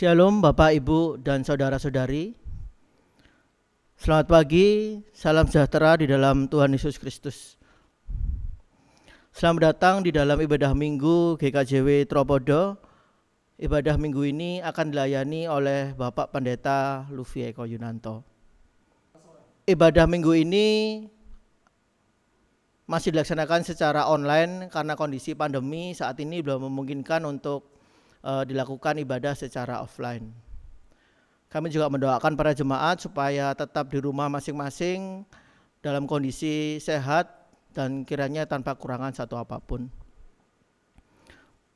Shalom Bapak, Ibu, dan Saudara-saudari. Selamat pagi, salam sejahtera di dalam Tuhan Yesus Kristus. Selamat datang di dalam ibadah minggu GKJW Tropodo. Ibadah minggu ini akan dilayani oleh Bapak Pendeta Lufi Eko Yunanto. Ibadah minggu ini masih dilaksanakan secara online karena kondisi pandemi saat ini belum memungkinkan untuk dilakukan ibadah secara offline. Kami juga mendoakan para jemaat supaya tetap di rumah masing-masing dalam kondisi sehat dan kiranya tanpa kurangan satu apapun.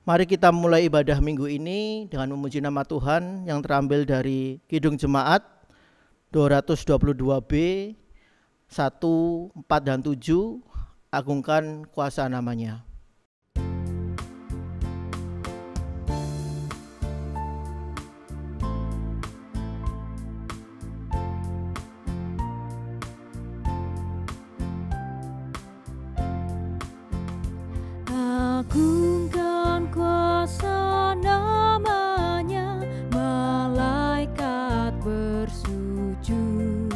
Mari kita mulai ibadah minggu ini dengan memuji nama Tuhan yang terambil dari Kidung Jemaat 222B 1, 4, dan 7. Agungkan kuasa namanya. Agungkan kuasa namanya, malaikat bersujud,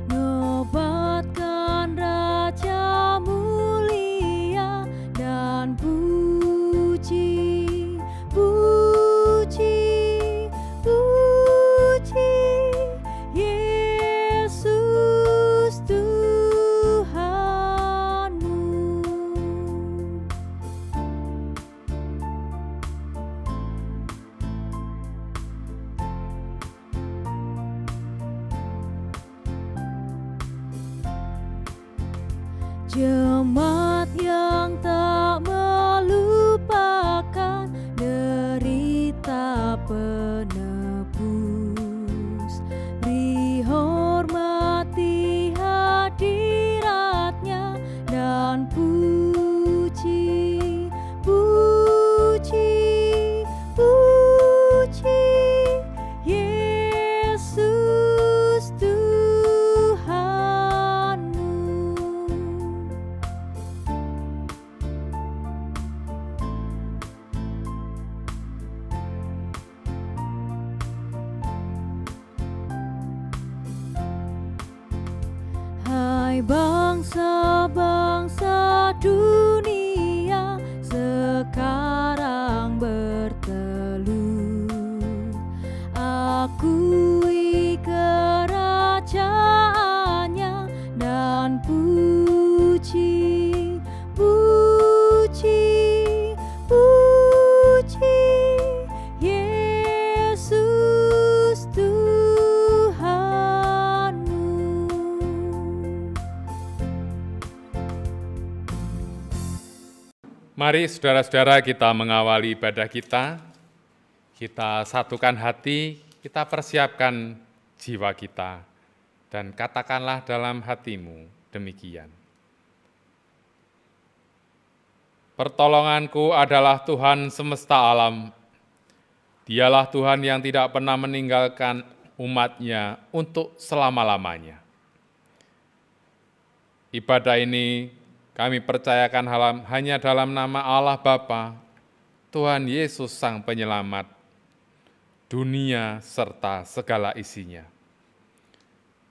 nobatkan Raja mulia dan puji, puji, puji Yesus Tuhanmu. Jemaat yang tak melupakan derita penebus, beri hormati hadiratnya dan puji, puji, puji Yesus Tuhanmu. Hai bangsa-bangsa dunia, sekarang bertelut, akui kerajaannya dan puji, puji, puji Yesus Tuhanmu. Mari saudara-saudara kita mengawali ibadah kita satukan hati, kita persiapkan jiwa kita, dan katakanlah dalam hatimu demikian. Pertolonganku adalah Tuhan semesta alam, Dialah Tuhan yang tidak pernah meninggalkan umat-Nya untuk selama-lamanya. Ibadah ini kami percayakan hanya dalam nama Allah Bapa, Tuhan Yesus Sang Penyelamat, dunia serta segala isinya.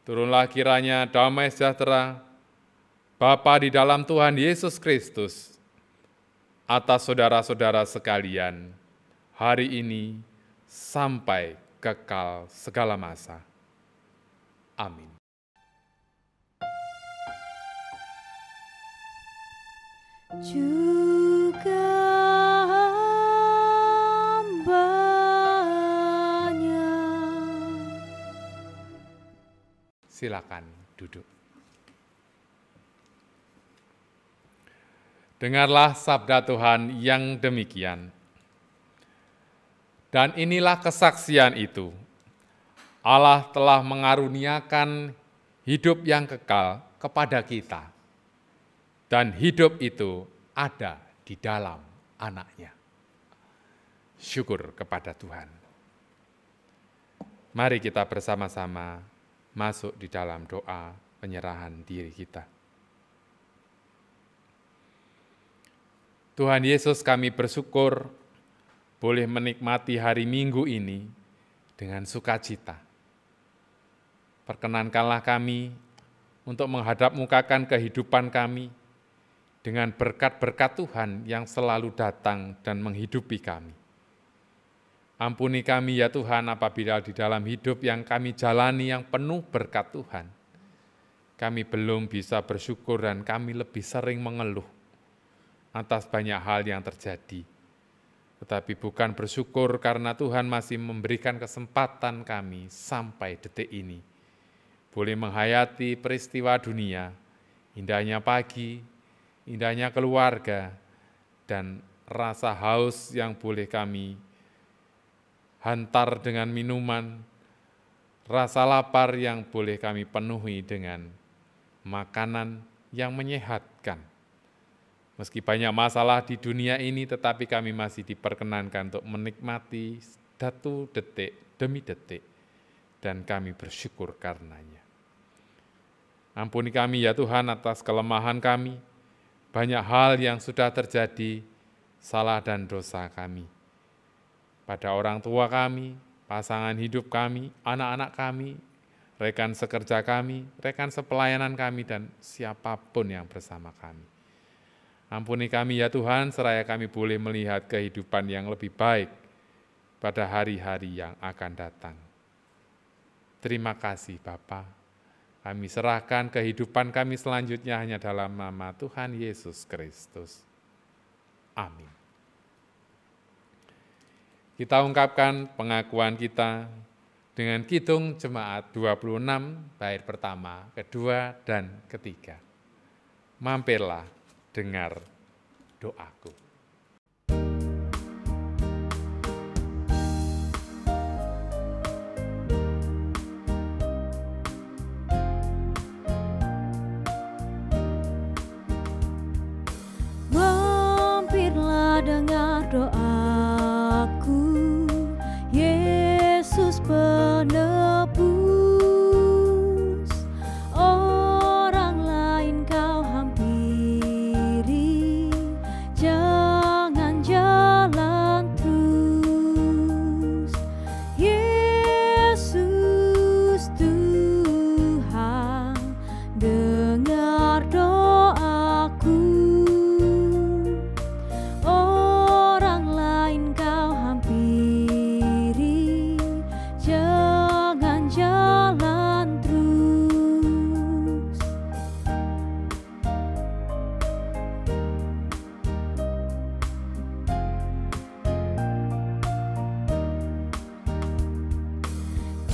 Turunlah kiranya damai sejahtera Bapa di dalam Tuhan Yesus Kristus atas saudara-saudara sekalian, hari ini sampai kekal segala masa. Amin. Juga hambanya. Silakan duduk. Dengarlah sabda Tuhan yang demikian. Dan inilah kesaksian itu, Allah telah mengaruniakan hidup yang kekal kepada kita, dan hidup itu ada di dalam Anak-Nya. Syukur kepada Tuhan. Mari kita bersama-sama masuk di dalam doa penyerahan diri kita. Tuhan Yesus, kami bersyukur boleh menikmati hari Minggu ini dengan sukacita. Perkenankanlah kami untuk menghadap mukakan kehidupan kami dengan berkat-berkat Tuhan yang selalu datang dan menghidupi kami. Ampuni kami ya Tuhan apabila di dalam hidup yang kami jalani yang penuh berkat Tuhan, kami belum bisa bersyukur dan kami lebih sering mengeluh atas banyak hal yang terjadi. Tetapi bukan bersyukur karena Tuhan masih memberikan kesempatan kami sampai detik ini. Boleh menghayati peristiwa dunia, indahnya pagi, indahnya keluarga, dan rasa haus yang boleh kami hantar dengan minuman, rasa lapar yang boleh kami penuhi dengan makanan yang menyehatkan. Meski banyak masalah di dunia ini, tetapi kami masih diperkenankan untuk menikmati satu detik demi detik, dan kami bersyukur karenanya. Ampuni kami ya Tuhan atas kelemahan kami, banyak hal yang sudah terjadi, salah dan dosa kami. Pada orang tua kami, pasangan hidup kami, anak-anak kami, rekan sekerja kami, rekan sepelayanan kami, dan siapapun yang bersama kami. Ampuni kami ya Tuhan, seraya kami boleh melihat kehidupan yang lebih baik pada hari-hari yang akan datang. Terima kasih Bapa. Kami serahkan kehidupan kami selanjutnya hanya dalam nama Tuhan Yesus Kristus. Amin. Kita ungkapkan pengakuan kita dengan kidung jemaat 26, bait pertama, kedua, dan ketiga. Mampirlah, dengar doaku. Mampirlah dengar doaku, Yesus penebus. Orang lain kau hampiri, jangan jalan terus. Yesus Tuhan, dengar doaku. Orang lain kau hampiri, jangan jalan terus.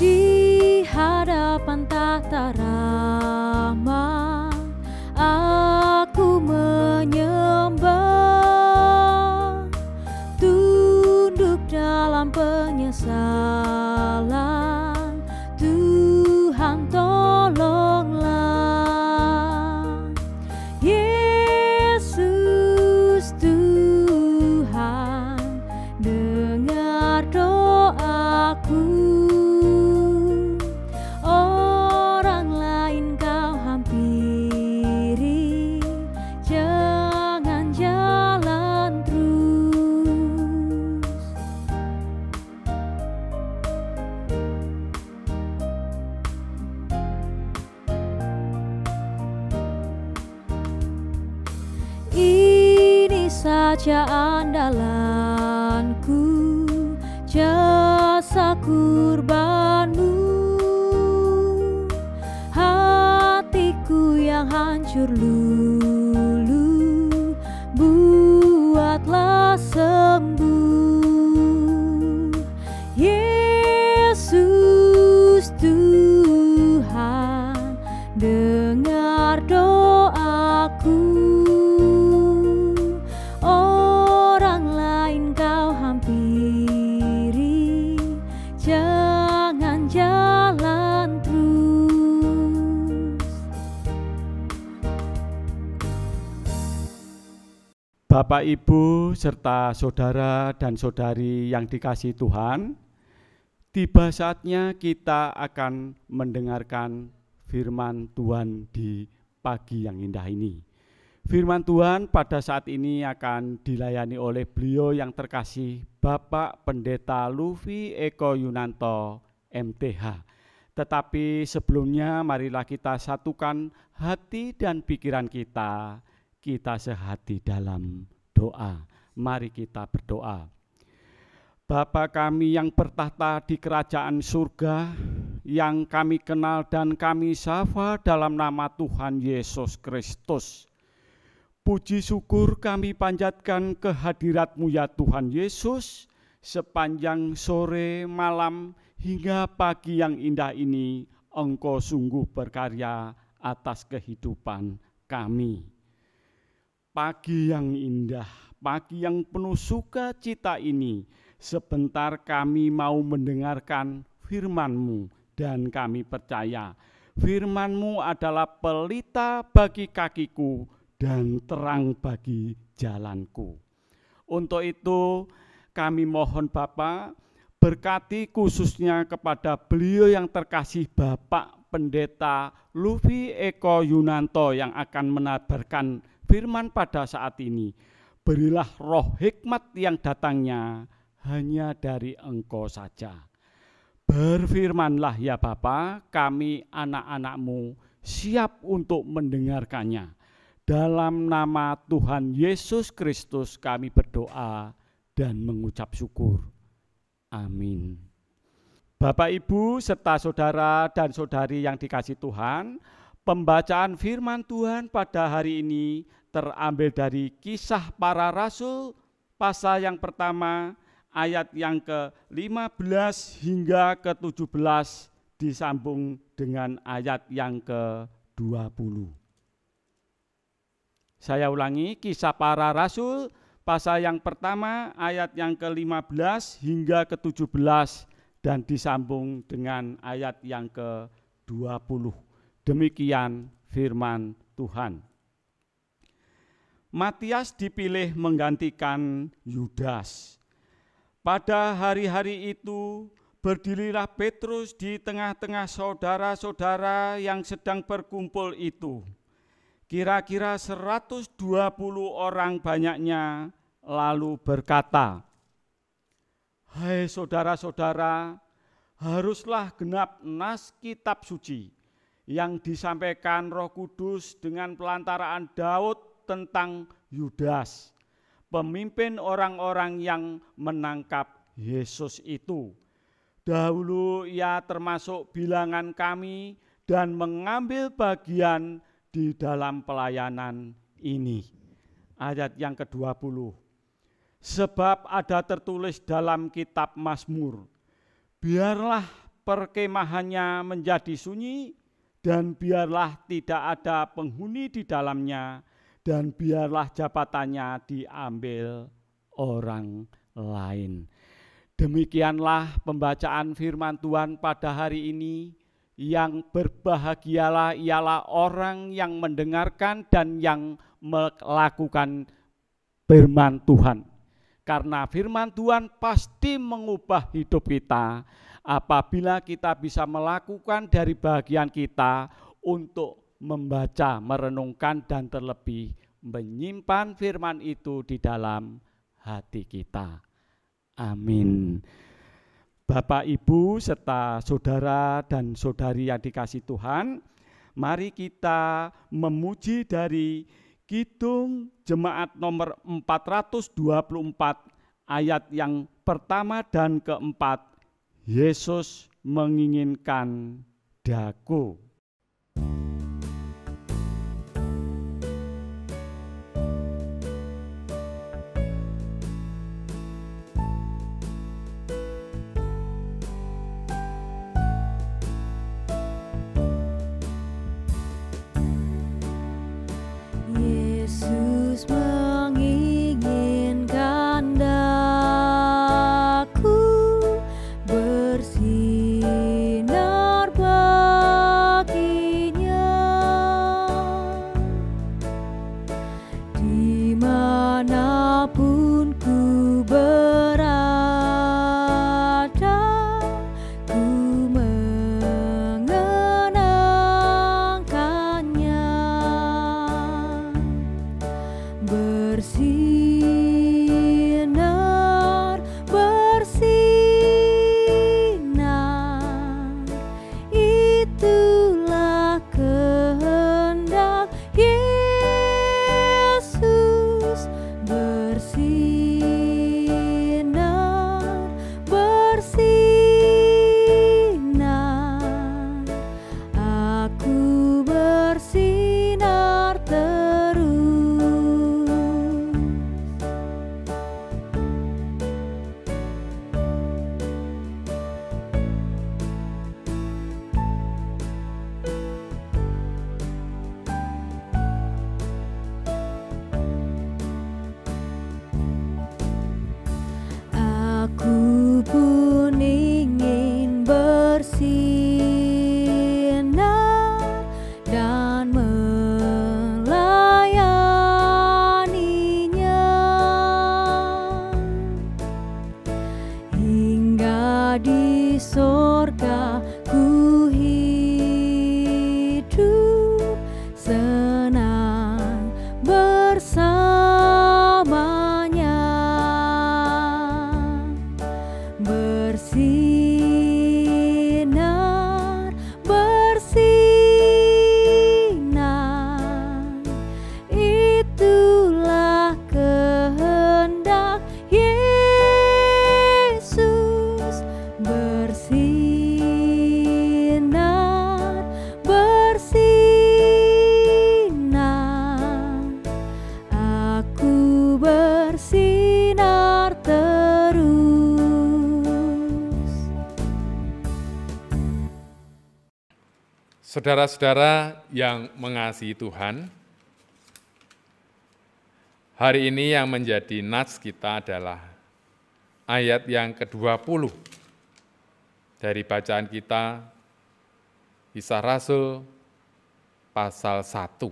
Di hadapan tata rahmat, aku menyembah, tunduk dalam penyesalan. Tuhan tolonglah. Yesus Tuhan, dengar doaku. Orang lain kau hampiri, jangan jalan terus. Ini saja andalanku, jasa kurbanmu. Hatiku yang hancur lulu, buatlah sembuh. Yesus Tuhan, dengar doaku. Orang lain kau hampiri, jangan jalan terus. Bapak, Ibu, serta saudara dan saudari yang dikasihi Tuhan, tiba saatnya kita akan mendengarkan firman Tuhan di pagi yang indah ini. Firman Tuhan pada saat ini akan dilayani oleh beliau yang terkasih, Bapak Pendeta Lufi Eko Yunanto, MTH. Tetapi sebelumnya marilah kita satukan hati dan pikiran kita sehati dalam doa. Mari kita berdoa. Bapa kami yang bertahta di kerajaan surga, yang kami kenal dan kami sapa dalam nama Tuhan Yesus Kristus. Puji syukur kami panjatkan kehadirat-Mu ya Tuhan Yesus, sepanjang sore, malam, hingga pagi yang indah ini, Engkau sungguh berkarya atas kehidupan kami. Pagi yang indah, pagi yang penuh sukacita ini, sebentar kami mau mendengarkan firman-Mu, dan kami percaya firman-Mu adalah pelita bagi kakiku dan terang bagi jalanku. Untuk itu kami mohon Bapa, berkati khususnya kepada beliau yang terkasih Bapak Pendeta Lufi Eko Yunanto yang akan menabarkan firman pada saat ini. Berilah roh hikmat yang datangnya hanya dari Engkau saja. Berfirmanlah ya Bapa, kami anak-anak-Mu siap untuk mendengarkannya. Dalam nama Tuhan Yesus Kristus kami berdoa dan mengucap syukur. Amin. Bapak, Ibu, serta saudara dan saudari yang dikasihi Tuhan, pembacaan firman Tuhan pada hari ini terambil dari Kisah Para Rasul, pasal yang pertama, ayat yang ke-15 hingga ke-17, disambung dengan ayat yang ke-20. Saya ulangi, Kisah Para Rasul, pasal yang pertama ayat yang ke-15 hingga ke-17 dan disambung dengan ayat yang ke-20. Demikian firman Tuhan. Matias dipilih menggantikan Yudas. Pada hari-hari itu berdirilah Petrus di tengah-tengah saudara-saudara yang sedang berkumpul itu. Kira-kira 120 orang banyaknya, lalu berkata, "Hai saudara-saudara, haruslah genap nas kitab suci yang disampaikan Roh Kudus dengan pelantaraan Daud tentang Yudas, pemimpin orang-orang yang menangkap Yesus itu. Dahulu ia termasuk bilangan kami dan mengambil bagian di dalam pelayanan ini." Ayat yang ke-20. Sebab ada tertulis dalam kitab Mazmur, biarlah perkemahannya menjadi sunyi, dan biarlah tidak ada penghuni di dalamnya, dan biarlah jabatannya diambil orang lain. Demikianlah pembacaan firman Tuhan pada hari ini. Yang berbahagialah ialah orang yang mendengarkan dan yang melakukan firman Tuhan. Karena firman Tuhan pasti mengubah hidup kita apabila kita bisa melakukan dari bagian kita untuk membaca, merenungkan, dan terlebih menyimpan firman itu di dalam hati kita. Amin. Bapak, Ibu, serta saudara dan saudari yang dikasihi Tuhan, mari kita memuji dari Kidung Jemaat nomor 424 ayat yang pertama dan keempat. Yesus menginginkan daku. Yesus menginginkan daku bersinar baginya, dimanapun ku berada, ku mengenangkannya. Saudara-saudara yang mengasihi Tuhan, hari ini yang menjadi nats kita adalah ayat yang ke-20 dari bacaan kita, Kisah Rasul pasal 1.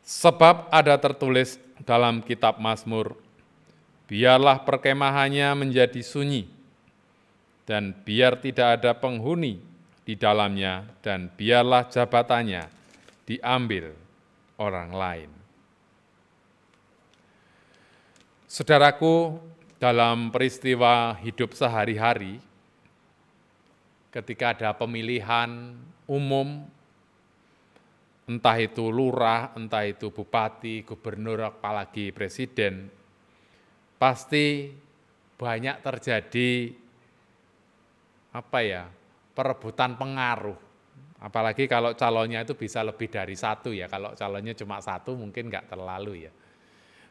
Sebab ada tertulis dalam kitab Mazmur, biarlah perkemahannya menjadi sunyi, dan biar tidak ada penghuni di dalamnya, dan biarlah jabatannya diambil orang lain. Saudaraku, dalam peristiwa hidup sehari-hari, ketika ada pemilihan umum, entah itu lurah, entah itu bupati, gubernur, apalagi presiden, pasti banyak terjadi perebutan pengaruh. Apalagi kalau calonnya itu bisa lebih dari satu ya, kalau calonnya cuma satu mungkin nggak terlalu ya.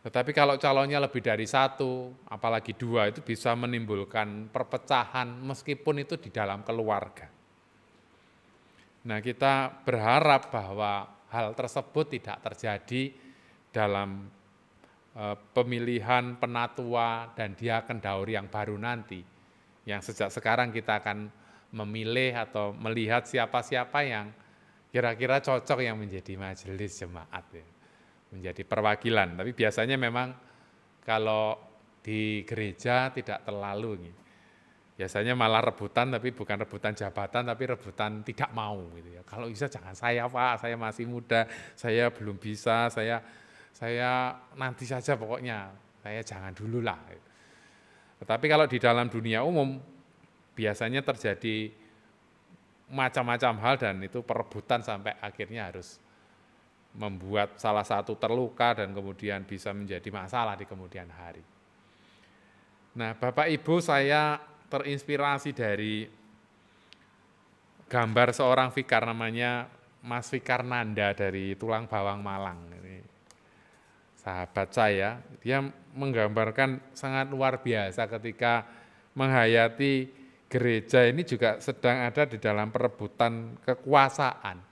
Tetapi kalau calonnya lebih dari satu, apalagi dua, itu bisa menimbulkan perpecahan meskipun itu di dalam keluarga. Nah, kita berharap bahwa hal tersebut tidak terjadi dalam pemilihan penatua dan diaken dauri yang baru nanti, yang sejak sekarang kita akan memilih atau melihat siapa-siapa yang kira-kira cocok yang menjadi majelis jemaat, ya, menjadi perwakilan. Tapi biasanya memang kalau di gereja tidak terlalu, biasanya malah rebutan, tapi bukan rebutan jabatan, tapi rebutan tidak mau gitu ya. Kalau bisa jangan saya Pak, saya masih muda, saya belum bisa, saya nanti saja pokoknya, saya jangan dulu lah. Tetapi kalau di dalam dunia umum, biasanya terjadi macam-macam hal dan itu perebutan sampai akhirnya harus membuat salah satu terluka dan kemudian bisa menjadi masalah di kemudian hari. Nah, Bapak Ibu, saya terinspirasi dari gambar seorang vikar namanya Mas Fikar Nanda dari Tulang Bawang Malang. Ini sahabat saya, dia menggambarkan sangat luar biasa ketika menghayati gereja ini juga sedang ada di dalam perebutan kekuasaan.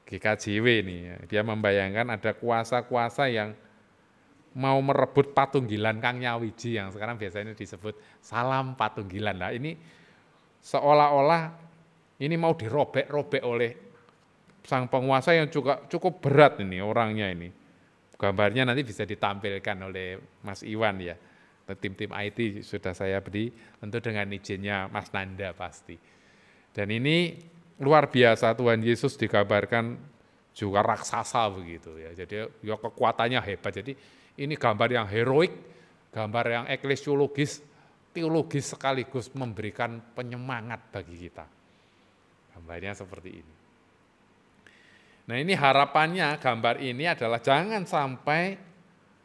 GKJW ini, dia membayangkan ada kuasa-kuasa yang mau merebut Patunggilan Kang Nyawiji yang sekarang biasanya disebut Salam Patunggilan. Nah, ini seolah-olah ini mau dirobek-robek oleh sang penguasa yang juga cukup berat ini orangnya ini. Gambarnya nanti bisa ditampilkan oleh Mas Iwan ya. Tim-tim IT sudah saya beri, tentu dengan izinnya Mas Nanda pasti. Dan ini luar biasa, Tuhan Yesus digambarkan juga raksasa begitu ya. Jadi ya kekuatannya hebat. Jadi ini gambar yang heroik, gambar yang eklesiologis, teologis sekaligus memberikan penyemangat bagi kita. Gambarnya seperti ini. Nah, ini harapannya gambar ini adalah jangan sampai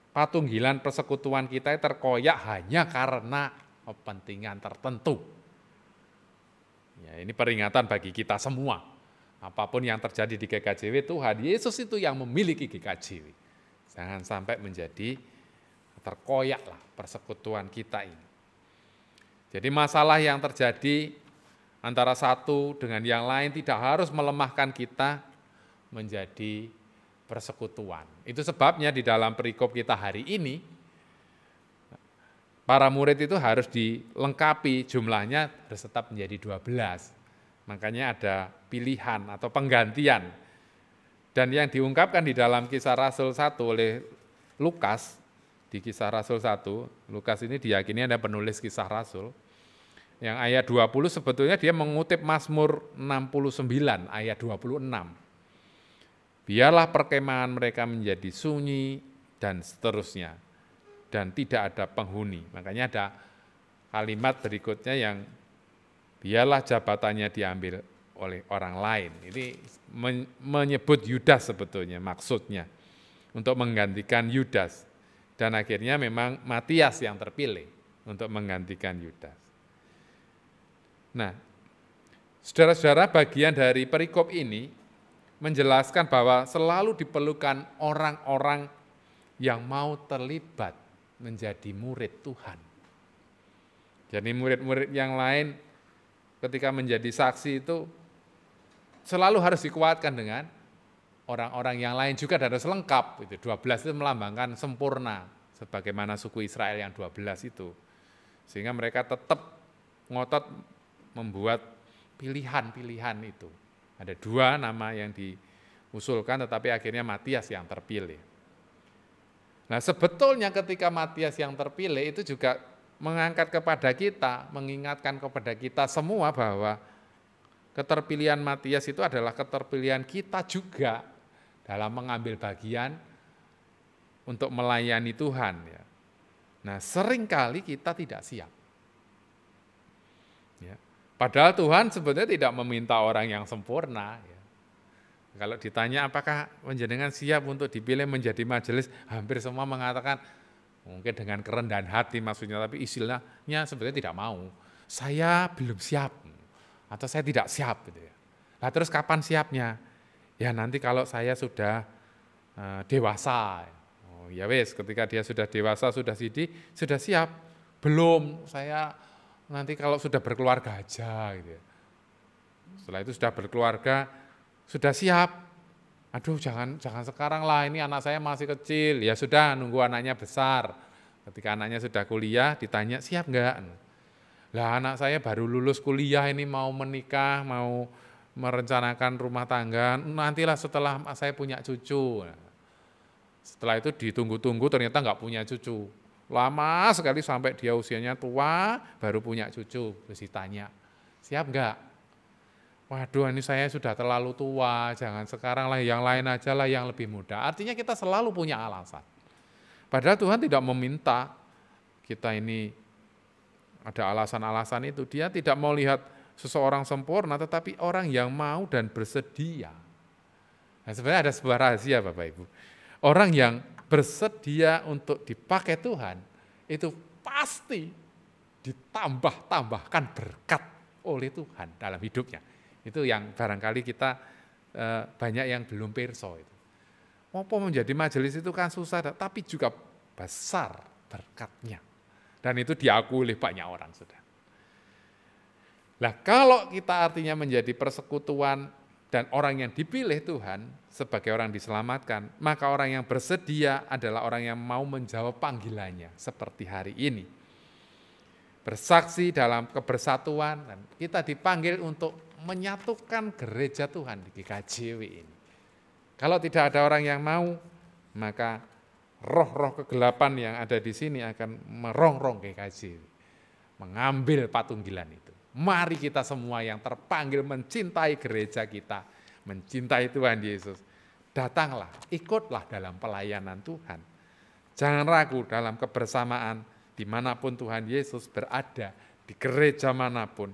patunggilan persekutuan kita terkoyak hanya karena kepentingan tertentu. Ya, ini peringatan bagi kita semua. Apapun yang terjadi di GKJW, Tuhan Yesus itu yang memiliki GKJW. Jangan sampai menjadi terkoyaklah persekutuan kita ini. Jadi masalah yang terjadi antara satu dengan yang lain tidak harus melemahkan kita menjadi persekutuan. Itu sebabnya di dalam perikop kita hari ini, para murid itu harus dilengkapi, jumlahnya harus tetap menjadi 12. Makanya ada pilihan atau penggantian. Dan yang diungkapkan di dalam Kisah Rasul 1 oleh Lukas, di Kisah Rasul 1, Lukas ini diyakini ada penulis Kisah Rasul, yang ayat 20 sebetulnya dia mengutip Mazmur 69 ayat 26. Biarlah perkemahan mereka menjadi sunyi dan seterusnya, dan tidak ada penghuni. Makanya ada kalimat berikutnya yang biarlah jabatannya diambil oleh orang lain. Ini menyebut Yudas sebetulnya maksudnya, untuk menggantikan Yudas. Dan akhirnya memang Matias yang terpilih untuk menggantikan Yudas. Nah, saudara-saudara, bagian dari perikop ini menjelaskan bahwa selalu diperlukan orang-orang yang mau terlibat menjadi murid Tuhan. Jadi murid-murid yang lain ketika menjadi saksi itu selalu harus dikuatkan dengan orang-orang yang lain juga dan harus lengkap. 12 itu melambangkan sempurna, sebagaimana suku Israel yang 12 itu. Sehingga mereka tetap ngotot membuat pilihan-pilihan itu. Ada 2 nama yang diusulkan, tetapi akhirnya Matias yang terpilih. Nah, sebetulnya ketika Matias yang terpilih itu juga mengangkat kepada kita, mengingatkan kepada kita semua bahwa keterpilihan Matias itu adalah keterpilihan kita juga dalam mengambil bagian untuk melayani Tuhan. Ya. Nah, seringkali kita tidak siap. Ya. Padahal Tuhan sebenarnya tidak meminta orang yang sempurna. Ya. Kalau ditanya apakah panjenengan siap untuk dipilih menjadi majelis, hampir semua mengatakan mungkin dengan kerendahan hati maksudnya, tapi istilahnya sebenarnya tidak mau. Saya belum siap atau saya tidak siap gitu ya. Nah, terus kapan siapnya? Ya nanti kalau saya sudah dewasa. Oh, ya wes, ketika dia sudah dewasa, sudah siap. Belum, saya nanti kalau sudah berkeluarga aja gitu ya. Setelah itu sudah berkeluarga, sudah siap. Aduh, jangan sekarang lah, ini anak saya masih kecil. Ya sudah, nunggu anaknya besar. Ketika anaknya sudah kuliah, ditanya siap enggak? Lah anak saya baru lulus kuliah ini mau menikah, mau merencanakan rumah tangga, nantilah setelah saya punya cucu. Setelah itu ditunggu-tunggu ternyata enggak punya cucu. Lama sekali sampai dia usianya tua, baru punya cucu. Terus ditanya, siap enggak? Waduh, ini saya sudah terlalu tua, jangan sekarang lah, yang lain aja lah yang lebih muda. Artinya kita selalu punya alasan. Padahal Tuhan tidak meminta kita ini ada alasan-alasan itu. Dia tidak mau lihat seseorang sempurna, tetapi orang yang mau dan bersedia. Nah, sebenarnya ada sebuah rahasia Bapak Ibu. Orang yang bersedia untuk dipakai Tuhan, itu pasti ditambah-tambahkan berkat oleh Tuhan dalam hidupnya. Itu yang barangkali kita banyak yang belum pirsa itu. Mau menjadi majelis itu kan susah, tapi juga besar berkatnya. Dan itu diakui oleh banyak orang sudah. Nah, kalau kita artinya menjadi persekutuan dan orang yang dipilih Tuhan sebagai orang diselamatkan, maka orang yang bersedia adalah orang yang mau menjawab panggilannya seperti hari ini. Bersaksi dalam kebersatuan, dan kita dipanggil untuk menyatukan gereja Tuhan di GKJW ini. Kalau tidak ada orang yang mau, maka roh-roh kegelapan yang ada di sini akan merongrong GKJW, mengambil patunggilan itu. Mari kita semua yang terpanggil mencintai gereja kita, mencintai Tuhan Yesus, datanglah, ikutlah dalam pelayanan Tuhan. Jangan ragu dalam kebersamaan dimanapun Tuhan Yesus berada, di gereja manapun,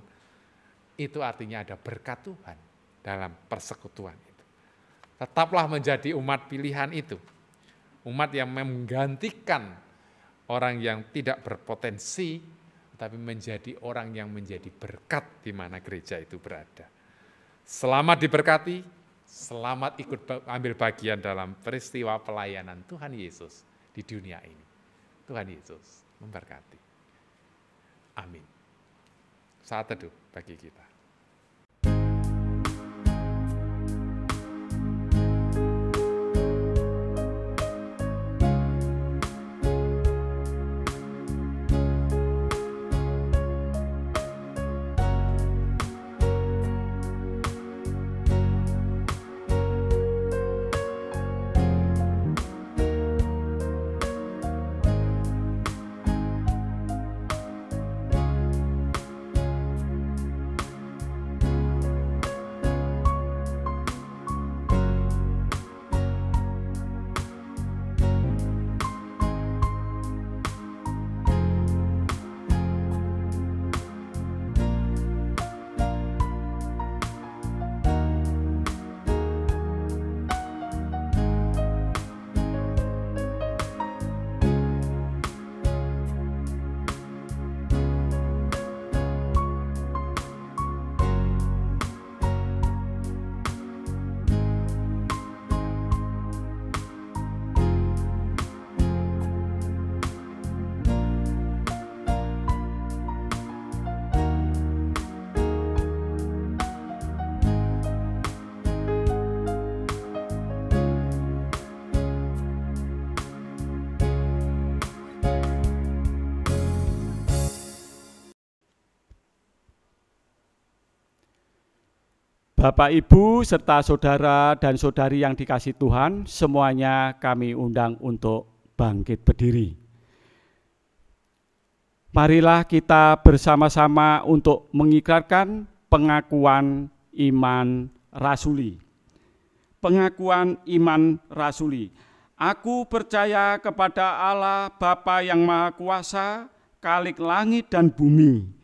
itu artinya ada berkat Tuhan dalam persekutuan itu. Tetaplah menjadi umat pilihan itu. Umat yang menggantikan orang yang tidak berpotensi, tapi menjadi orang yang menjadi berkat di mana gereja itu berada. Selamat diberkati, selamat ikut ambil bagian dalam peristiwa pelayanan Tuhan Yesus di dunia ini. Tuhan Yesus memberkati. Amin. Saat teduh bagi kita. Bapak, Ibu, serta saudara dan saudari yang dikasihi Tuhan, semuanya kami undang untuk bangkit berdiri. Marilah kita bersama-sama untuk mengikrarkan pengakuan iman rasuli. Pengakuan iman rasuli. Aku percaya kepada Allah Bapa yang Maha Kuasa, Khalik langit dan bumi,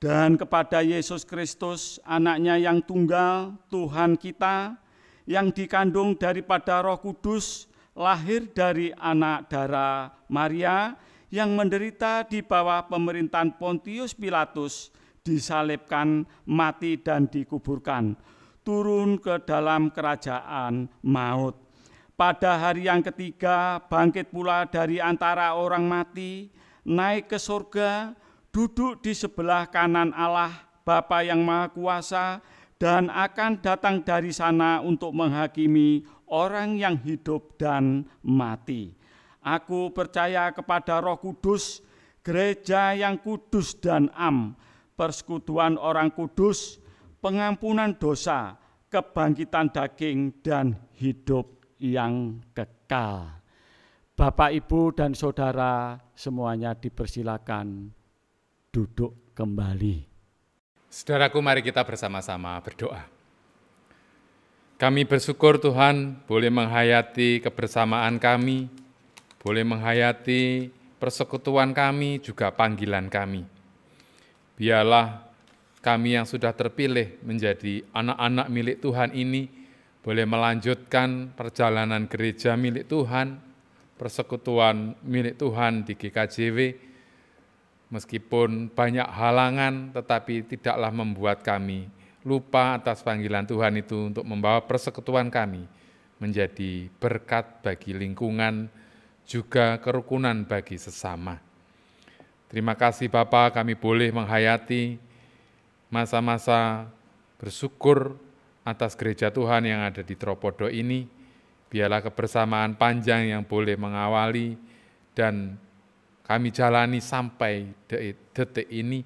dan kepada Yesus Kristus, anaknya yang tunggal, Tuhan kita, yang dikandung daripada Roh Kudus, lahir dari anak darah Maria, yang menderita di bawah pemerintahan Pontius Pilatus, disalibkan, mati dan dikuburkan, turun ke dalam kerajaan maut. Pada hari yang ketiga, bangkit pula dari antara orang mati, naik ke surga, duduk di sebelah kanan Allah Bapa yang Maha Kuasa, dan akan datang dari sana untuk menghakimi orang yang hidup dan mati. Aku percaya kepada Roh Kudus, gereja yang kudus dan am, persekutuan orang kudus, pengampunan dosa, kebangkitan daging, dan hidup yang kekal. Bapak, Ibu, dan saudara semuanya dipersilakan duduk kembali. Saudaraku, mari kita bersama-sama berdoa. Kami bersyukur Tuhan boleh menghayati kebersamaan kami, boleh menghayati persekutuan kami, juga panggilan kami. Biarlah kami yang sudah terpilih menjadi anak-anak milik Tuhan ini boleh melanjutkan perjalanan gereja milik Tuhan, persekutuan milik Tuhan di GKJW, meskipun banyak halangan, tetapi tidaklah membuat kami lupa atas panggilan Tuhan itu untuk membawa persekutuan kami menjadi berkat bagi lingkungan, juga kerukunan bagi sesama. Terima kasih Bapa, kami boleh menghayati masa-masa bersyukur atas gereja Tuhan yang ada di Tropodo ini. Biarlah kebersamaan panjang yang boleh mengawali dan kami jalani sampai detik ini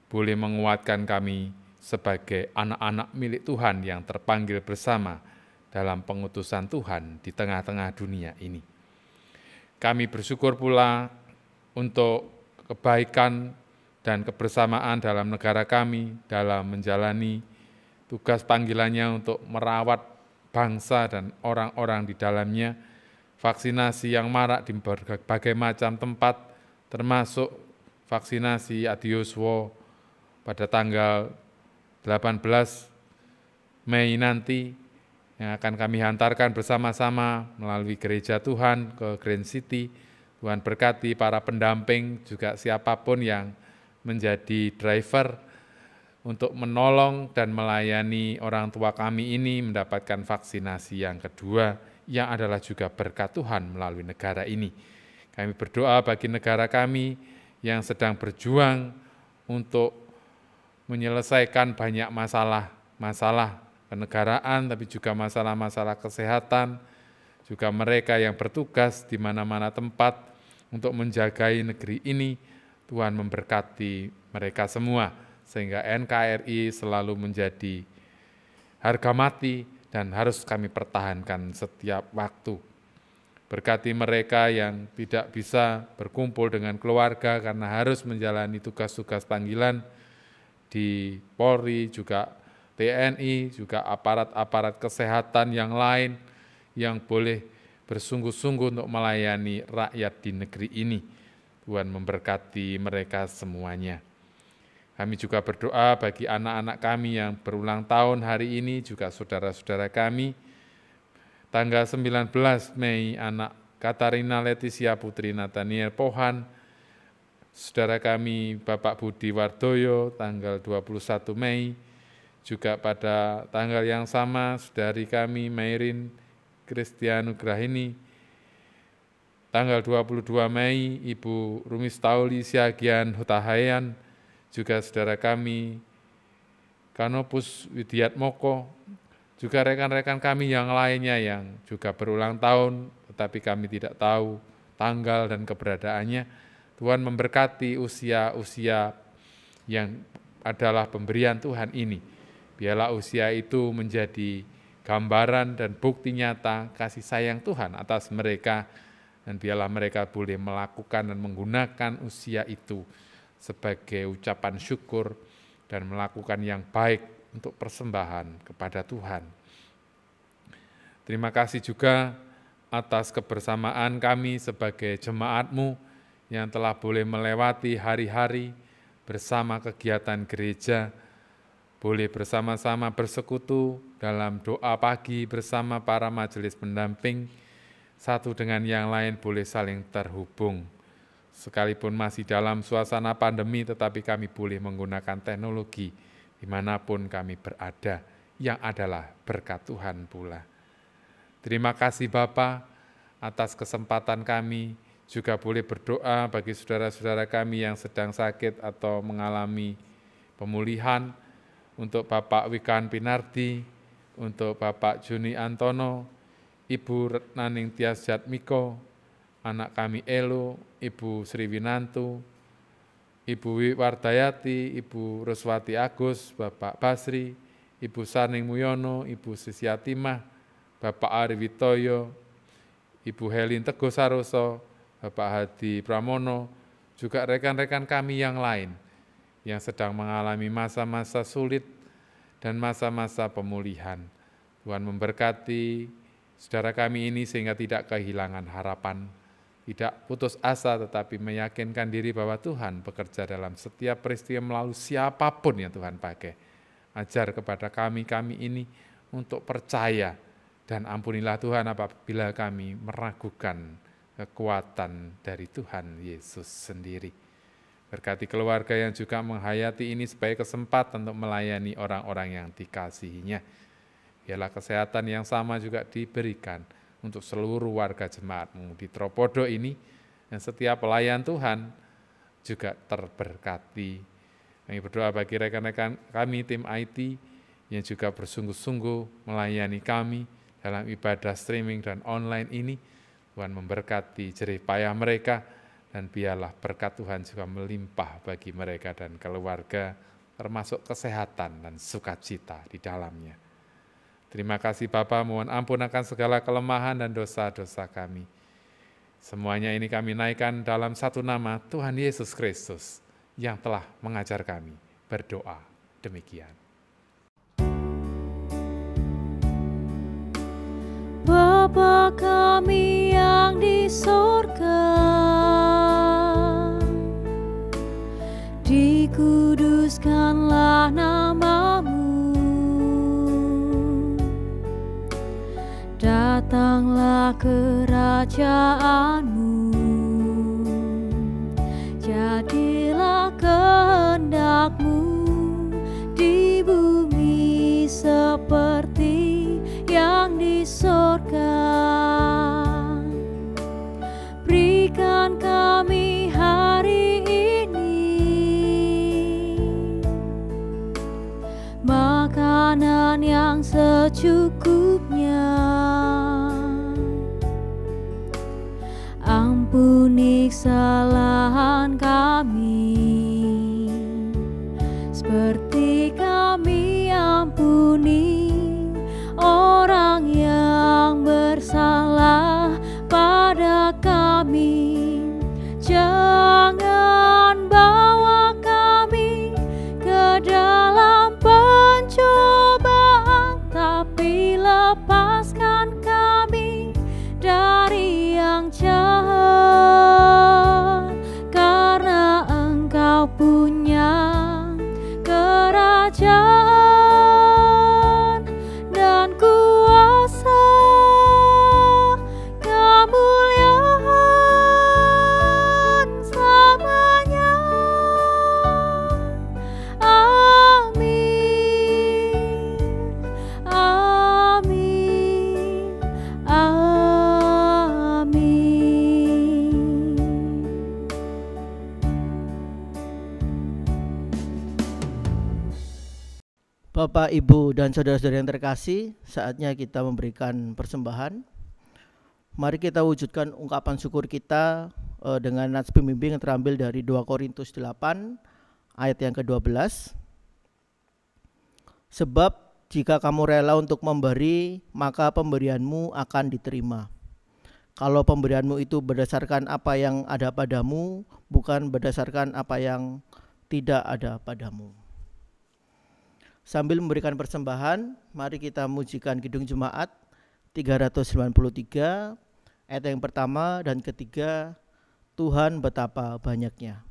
boleh menguatkan kami sebagai anak-anak milik Tuhan yang terpanggil bersama dalam pengutusan Tuhan di tengah-tengah dunia ini. Kami bersyukur pula untuk kebaikan dan kebersamaan dalam negara kami dalam menjalani tugas panggilannya untuk merawat bangsa dan orang-orang di dalamnya, vaksinasi yang marak di berbagai macam tempat, termasuk vaksinasi Adioswo pada tanggal 18 Mei nanti yang akan kami hantarkan bersama-sama melalui gereja Tuhan ke Grand City. Tuhan berkati para pendamping, juga siapapun yang menjadi driver untuk menolong dan melayani orang tua kami ini mendapatkan vaksinasi yang kedua, yang adalah juga berkat Tuhan melalui negara ini. Kami berdoa bagi negara kami yang sedang berjuang untuk menyelesaikan banyak masalah kenegaraan, tapi juga masalah-masalah kesehatan, juga mereka yang bertugas di mana-mana tempat untuk menjagai negeri ini. Tuhan memberkati mereka semua, sehingga NKRI selalu menjadi harga mati dan harus kami pertahankan setiap waktu. Berkati mereka yang tidak bisa berkumpul dengan keluarga karena harus menjalani tugas-tugas panggilan di Polri, juga TNI, juga aparat-aparat kesehatan yang lain yang boleh bersungguh-sungguh untuk melayani rakyat di negeri ini. Tuhan memberkati mereka semuanya. Kami juga berdoa bagi anak-anak kami yang berulang tahun hari ini, juga saudara-saudara kami. Tanggal 19 Mei, anak Katarina Leticia Putri Nathaniel Pohan, saudara kami Bapak Budi Wardoyo, tanggal 21 Mei, juga pada tanggal yang sama, saudari kami Mairin Kristianu Grahini, tanggal 22 Mei, Ibu Rumistauli Siagian Hutahayan, juga saudara kami Kanopus Widiatmoko, juga rekan-rekan kami yang lainnya yang juga berulang tahun, tetapi kami tidak tahu tanggal dan keberadaannya. Tuhan memberkati usia-usia yang adalah pemberian Tuhan ini. Biarlah usia itu menjadi gambaran dan bukti nyata kasih sayang Tuhan atas mereka, dan biarlah mereka boleh melakukan dan menggunakan usia itu sebagai ucapan syukur dan melakukan yang baik untuk persembahan kepada Tuhan. Terima kasih juga atas kebersamaan kami sebagai jemaat-Mu yang telah boleh melewati hari-hari bersama kegiatan gereja, boleh bersama-sama bersekutu dalam doa pagi bersama para majelis pendamping, satu dengan yang lain boleh saling terhubung. Sekalipun masih dalam suasana pandemi, tetapi kami boleh menggunakan teknologi dimanapun kami berada, yang adalah berkat Tuhan pula. Terima kasih Bapa atas kesempatan kami, juga boleh berdoa bagi saudara-saudara kami yang sedang sakit atau mengalami pemulihan, untuk Bapak Wikan Pinardi, untuk Bapak Juni Antono, Ibu Naning Tias Jatmiko, anak kami Elo, Ibu Sri Winantu, Ibu Wardayati, Ibu Ruswati Agus, Bapak Basri, Ibu Sarning Muyono, Ibu Sisyatimah, Bapak Ari Witoyo, Ibu Helin Teguh Saroso, Bapak Hadi Pramono, juga rekan-rekan kami yang lain yang sedang mengalami masa-masa sulit dan masa-masa pemulihan. Tuhan memberkati saudara kami ini sehingga tidak kehilangan harapan, tidak putus asa, tetapi meyakinkan diri bahwa Tuhan bekerja dalam setiap peristiwa melalui siapapun yang Tuhan pakai. Ajar kepada kami ini untuk percaya, dan ampunilah Tuhan apabila kami meragukan kekuatan dari Tuhan Yesus sendiri. Berkati keluarga yang juga menghayati ini sebagai kesempatan untuk melayani orang-orang yang dikasihinya. Biarlah kesehatan yang sama juga diberikan untuk seluruh warga jemaat-Mu di Tropodo ini, dan setiap pelayan Tuhan juga terberkati. Kami berdoa bagi rekan-rekan kami tim IT yang juga bersungguh-sungguh melayani kami dalam ibadah streaming dan online ini. Tuhan memberkati jerih payah mereka, dan biarlah berkat Tuhan juga melimpah bagi mereka dan keluarga, termasuk kesehatan dan sukacita di dalamnya. Terima kasih Bapa, mohon ampun akan segala kelemahan dan dosa-dosa kami. Semuanya ini kami naikkan dalam satu nama, Tuhan Yesus Kristus, yang telah mengajar kami berdoa demikian. Bapa kami yang di sorga, dikuduskanlah nama-Mu, datanglah kerajaan-Mu, jadilah kehendak-Mu di bumi seperti yang di sorga. Berikan kami hari ini makanan yang secukupnya. Ampuni kesalahan kami, seperti kami ampuni orang yang bersalah pada kami. Jangan bawa kami ke dalam pencobaan, tapi lepaskan kami dari yang jahat, karena Engkau punya kerajaan dan kuasa, kemuliaan selamanya. Amin, amin, amin. Bapak, Ibu, dan saudara-saudara yang terkasih, saatnya kita memberikan persembahan. Mari kita wujudkan ungkapan syukur kita dengan nats pembimbing yang terambil dari 2 Korintus 8 ayat yang ke-12. Sebab jika kamu rela untuk memberi, maka pemberianmu akan diterima. Kalau pemberianmu itu berdasarkan apa yang ada padamu, bukan berdasarkan apa yang tidak ada padamu. Sambil memberikan persembahan, mari kita mujikan Kidung Jemaat 393, ayat yang pertama dan ketiga, Tuhan betapa banyaknya.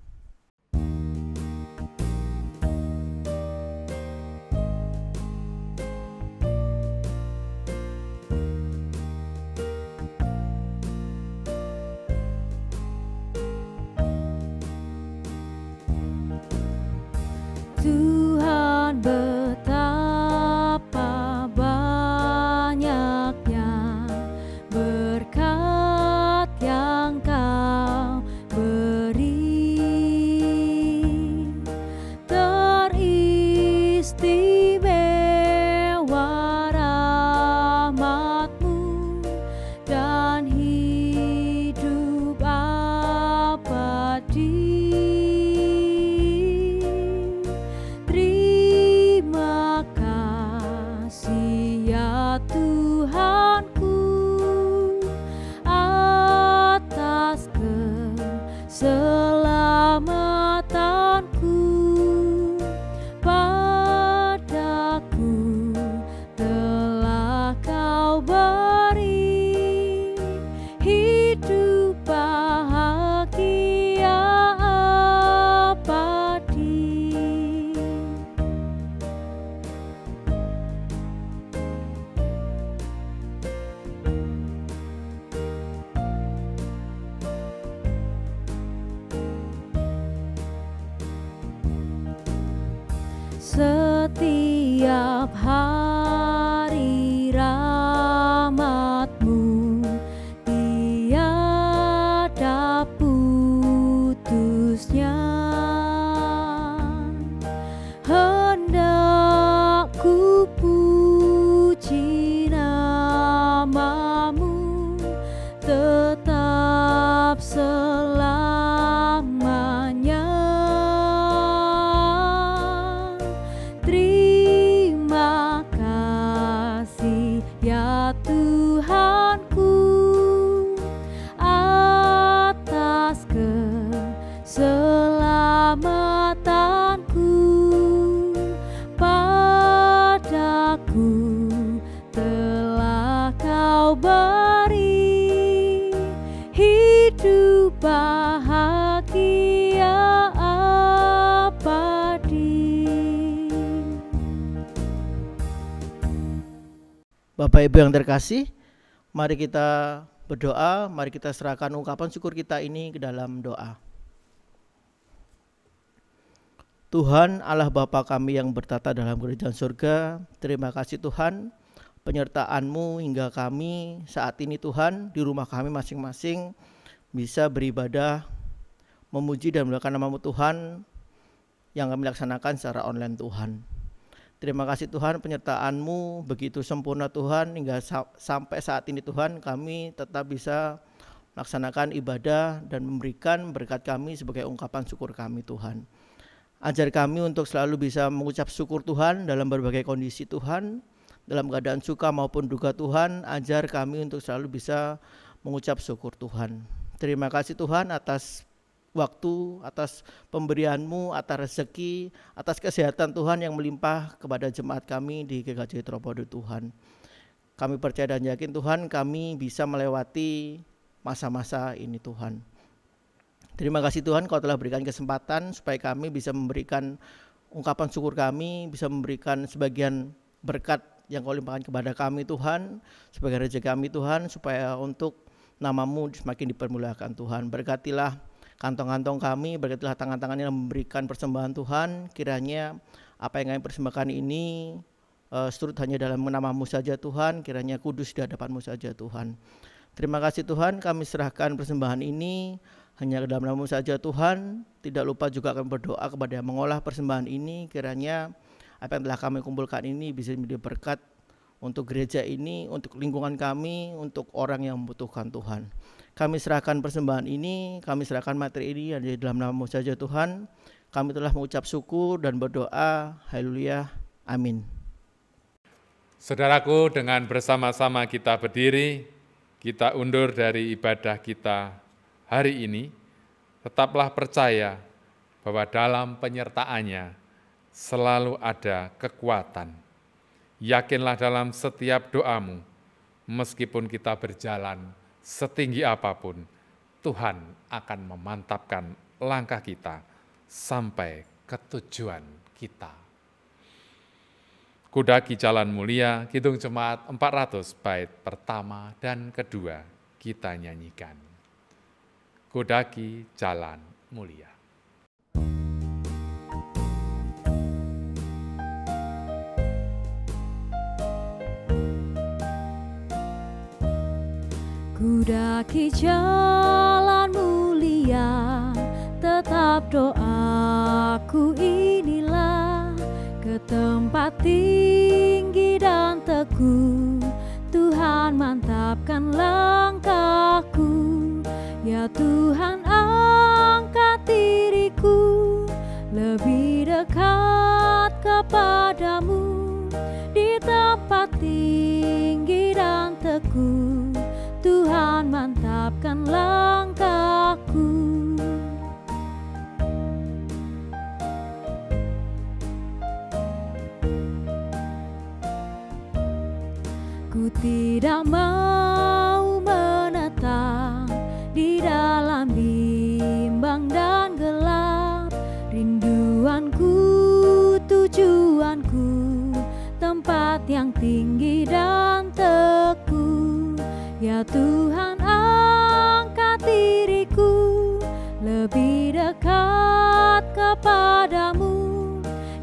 Tuhan betapa banyaknya berkat yang Kau beri, teristimewa rahmat-Mu dan hidup abadi. Terima kasih ya Tuhanku atas keselamatanku. Padaku telah Kau beri hidup bahagia abadi. Setiap hari rahmat-Mu tiada putusnya. Hendak ku puji nama-Mu tetap selamanya. Terima kasih ya Tuhanku atas keselamatanku. Padaku telah Kau beri hidup bahagia abadi. Bapak Ibu yang terkasih, mari kita berdoa, mari kita serahkan ungkapan syukur kita ini ke dalam doa. Tuhan Allah Bapa kami yang bertata dalam kerajaan surga, terima kasih Tuhan penyertaan-Mu hingga kami saat ini Tuhan di rumah kami masing-masing bisa beribadah, memuji dan memuliakan nama-Mu Tuhan yang kami laksanakan secara online Tuhan. Terima kasih Tuhan penyertaan-Mu begitu sempurna Tuhan hingga sampai saat ini Tuhan kami tetap bisa melaksanakan ibadah dan memberikan berkat kami sebagai ungkapan syukur kami Tuhan. Ajar kami untuk selalu bisa mengucap syukur Tuhan dalam berbagai kondisi Tuhan, dalam keadaan suka maupun duka Tuhan, ajar kami untuk selalu bisa mengucap syukur Tuhan. Terima kasih Tuhan atas waktu, atas pemberian-Mu, atas rezeki, atas kesehatan Tuhan yang melimpah kepada jemaat kami di GKJ Tropodo Tuhan. Kami percaya dan yakin Tuhan kami bisa melewati masa-masa ini Tuhan. Terima kasih Tuhan Kau telah berikan kesempatan supaya kami bisa memberikan ungkapan syukur kami, bisa memberikan sebagian berkat yang Kau limpahkan kepada kami Tuhan, sebagai rezeki kami Tuhan, supaya untuk nama-Mu semakin dipermuliakan Tuhan. Berkatilah kantong-kantong kami, berkatilah tangan-tangan yang memberikan persembahan Tuhan, kiranya apa yang kami persembahkan ini seturut hanya dalam nama-Mu saja Tuhan, kiranya kudus di hadapan-Mu saja Tuhan. Terima kasih Tuhan, kami serahkan persembahan ini hanya dalam nama-Mu saja Tuhan. Tidak lupa juga kami berdoa kepada yang mengolah persembahan ini, kiranya apa yang telah kami kumpulkan ini bisa menjadi berkat untuk gereja ini, untuk lingkungan kami, untuk orang yang membutuhkan Tuhan. Kami serahkan persembahan ini, kami serahkan materi ini hanya dalam nama-Mu saja Tuhan. Kami telah mengucap syukur dan berdoa, haleluya, amin. Saudaraku, dengan bersama-sama kita berdiri, kita undur dari ibadah kita hari ini, tetaplah percaya bahwa dalam penyertaannya selalu ada kekuatan. Yakinlah dalam setiap doamu, meskipun kita berjalan setinggi apapun, Tuhan akan memantapkan langkah kita sampai ke tujuan kita. Kudaki Jalan Mulia, Kidung Jemaat 400 bait pertama dan kedua kita nyanyikan. Kudaki Jalan Mulia. Kudaki jalan mulia, tetap doaku inilah, ke tempat tinggi dan teguh, Tuhan mantapkan langkahku. Ya Tuhan, angkat diriku lebih dekat kepadamu, di tempat tinggi dan teguh, Tuhan mantapkan langkahku. Ku tidak mau menetap di dalam bimbang dan gelap. Rinduanku, tujuanku, tempat yang tinggi dan teguh. Ya Tuhan, angkat diriku lebih dekat kepadamu,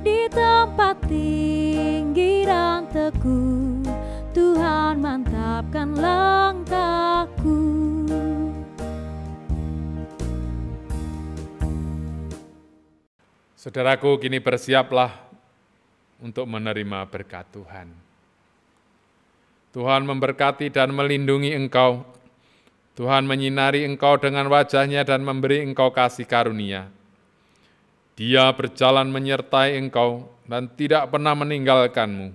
di tempat tinggi dan teguh, Tuhan mantapkan langkahku. Saudaraku, kini bersiaplah untuk menerima berkat Tuhan. Tuhan memberkati dan melindungi engkau. Tuhan menyinari engkau dengan wajah-Nya dan memberi engkau kasih karunia. Dia berjalan menyertai engkau dan tidak pernah meninggalkanmu.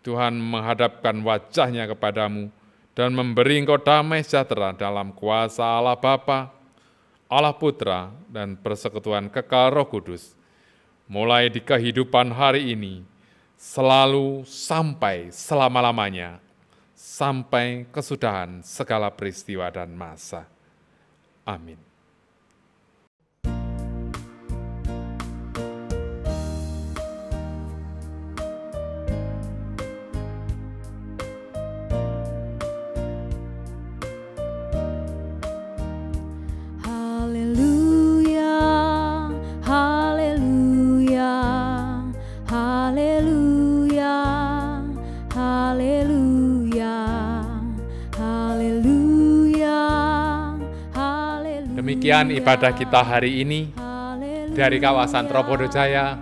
Tuhan menghadapkan wajah-Nya kepadamu dan memberi engkau damai sejahtera dalam kuasa Allah Bapa, Allah Putra, dan persekutuan kekal Roh Kudus, mulai di kehidupan hari ini, selalu sampai selama-lamanya, sampai kesudahan segala peristiwa dan masa. Amin. Demikian ibadah kita hari ini. Dari kawasan Tropodo Jaya,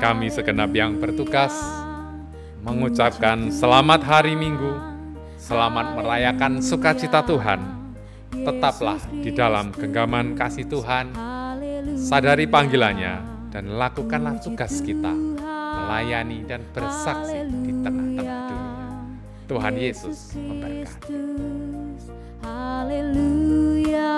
kami segenap yang bertugas mengucapkan selamat hari Minggu, selamat merayakan sukacita Tuhan. Tetaplah di dalam genggaman kasih Tuhan, sadari panggilannya, dan lakukanlah tugas kita, melayani dan bersaksi di tengah-tengah dunia. Tuhan Yesus memberkati. Haleluya.